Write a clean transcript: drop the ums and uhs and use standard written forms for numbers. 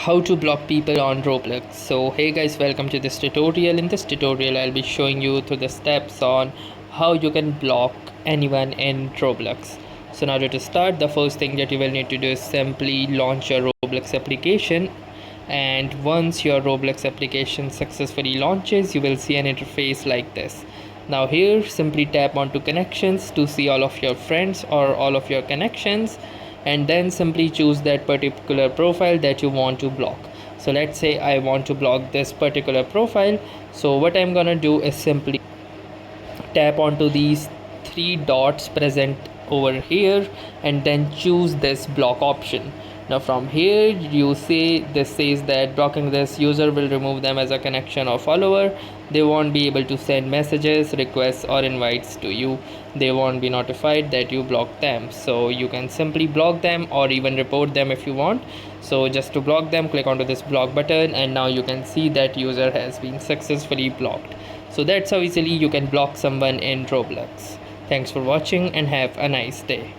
how to block people on Roblox. So hey guys, welcome to this tutorial. In this tutorial I'll be showing you through the steps on how you can block anyone in Roblox. So in order to start, the first thing that you will need to do is simply launch your Roblox application, and once your Roblox application successfully launches, you will see an interface like this. Now here, simply tap onto connections to see all of your friends or all of your connections, and then simply choose that particular profile that you want to block. So let's say I want to block this particular profile. So what I'm gonna do is simply tap onto these three dots present over here and then choose this block option. Now from here you see this says that blocking this user will remove them as a connection or follower. They won't be able to send messages, requests or invites to you. They won't be notified that you blocked them. So you can simply block them or even report them if you want. So just to block them, click onto this block button, and now you can see that user has been successfully blocked. So that's how easily you can block someone in Roblox. Thanks for watching and have a nice day.